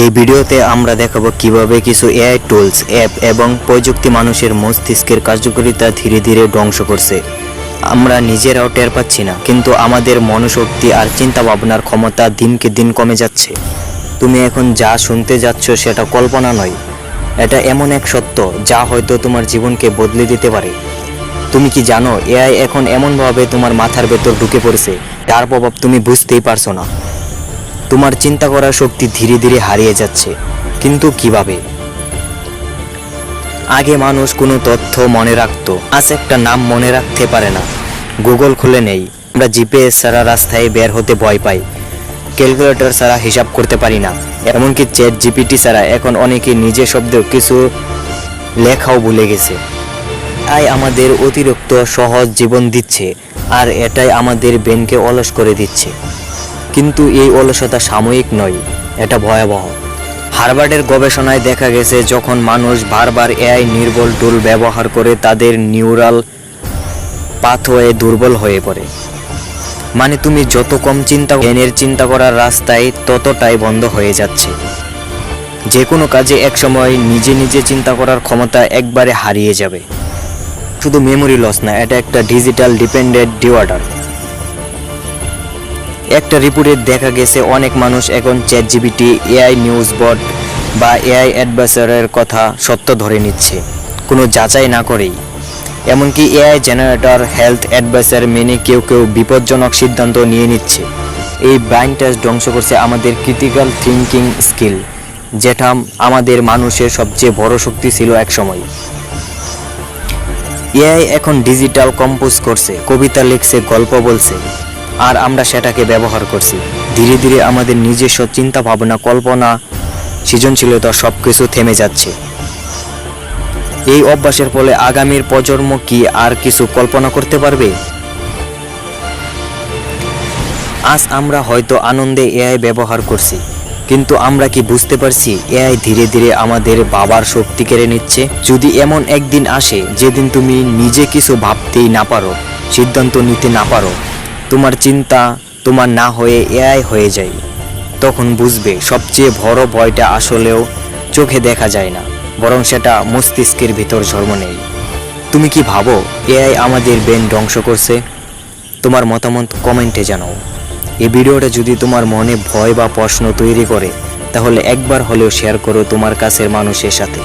এই ভিডিওতে আমরা দেখাবো কিভাবে কিছু এআই টুলস অ্যাপ এবং প্রযুক্তি মানুষের মস্তিষ্কের কার্যকারিতা ধীরে ধীরে ধ্বংস করছে। আমরা নিজেরাও টের পাচ্ছি না, কিন্তু আমাদের মনোশক্তি আর চিন্তা ভাবনার ক্ষমতা দিনকে দিন কমে যাচ্ছে। তুমি এখন যা শুনতে যাচ্ছ সেটা কল্পনা নয়, এটা এমন এক সত্য যা হয়তো তোমার জীবনকে বদলে দিতে পারে। তুমি কি জানো, এআই এখন এমনভাবে তোমার মাথার ভেতর ঢুকে পড়েছে যার প্রভাব তুমি বুঝতেই পারছো না। তোমার চিন্তা করার শক্তি ধীরে ধীরে হারিয়ে যাচ্ছে। কিন্তু কিভাবে? আগে মানুষ কোনো তথ্য মনে রাখতো, আজ একটা নাম মনে রাখতে পারে না, গুগল খুলে নেই। আমরা জিপিএস ছাড়া রাস্তায় বের হতে ভয় পাই, ক্যালকুলেটর ছাড়া হিসাব করতে পারি না, এমনকি চ্যাট জিপিটি ছাড়া এখন অনেকে নিজের শব্দেও কিছু লেখাও ভুলে গেছে। তাই আমাদের অতিরিক্ত সহজ জীবন দিচ্ছে, আর এটাই আমাদের ব্রেনকে অলস করে দিচ্ছে। কিন্তু এই অলসতা সাময়িক নয়, এটা ভয়াবহ। হার্ভার্ডের গবেষণায় দেখা গেছে, যখন মানুষ বারবার এআই নির্ভর টুল ব্যবহার করে তাদের নিউরাল পাথওয়ে দুর্বল হয়ে পড়ে। মানে তুমি যত কম ব্রেনের চিন্তা করার রাস্তায় ততটাই বন্ধ হয়ে যাচ্ছে। যে কোনো কাজে একসময় নিজে নিজে চিন্তা করার ক্ষমতা একবারে হারিয়ে যাবে। শুধু মেমোরি লস না, এটা একটা ডিজিটাল ডিপেন্ডেন্ট ডিসঅর্ডার। একটা রিপোর্টে দেখা গেছে অনেক মানুষ এখন চ্যাট জিপিটি, এআই নিউজ বট বা এআই অ্যাডভাইসারের কথা সত্য ধরে নিচ্ছে, কোনো যাচাই না করেই। এমনকি এআই জেনারেটর হেলথ অ্যাডভাইসার মেনে কেউ কেউ বিপজ্জনক সিদ্ধান্ত নিয়ে নিচ্ছে। এই ব্লাইন্ড টেস্ট ধ্বংস করছে আমাদের ক্রিটিক্যাল থিঙ্কিং স্কিল, যেটা আমাদের মানুষের সবচেয়ে বড় শক্তি ছিল একসময়। এআই এখন ডিজিটাল কম্পোজ করছে, কবিতা লিখছে, গল্প বলছে, আর আমরা সেটাকে ব্যবহার করছি। ধীরে ধীরে আমাদের নিজস্ব চিন্তা ভাবনা, কল্পনা, সৃজনশীলতা সব কিছু থেমে যাচ্ছে। এই অভ্যাসের ফলে আগামীর প্রজন্ম কি আর কিছু কল্পনা করতে পারবে? আজ আমরা হয়তো আনন্দে এআই ব্যবহার করছি, কিন্তু আমরা কি বুঝতে পারছি এআই ধীরে ধীরে আমাদের ভাবার শক্তি কেড়ে নিচ্ছে? যদি এমন একদিন আসে যেদিন তুমি নিজে কিছু ভাবতেই না পারো, সিদ্ধান্ত নিতে না পারো, তোমার চিন্তা তোমার না হয়ে এআই হয়ে যায়, তখন বুঝবে সবচেয়ে বড় ভয়টা আসলেও চোখে দেখা যায় না, বরং সেটা মস্তিষ্কের ভিতর জন্ম নেয়। তুমি কি ভাবো এআই আমাদের ব্রেন ধ্বংস করছে? তোমার মতামত কমেন্টে জানাও। এই ভিডিওটা যদি তোমার মনে ভয় বা প্রশ্ন তৈরি করে, তাহলে একবার হলেও শেয়ার করো তোমার কাছের মানুষের সাথে।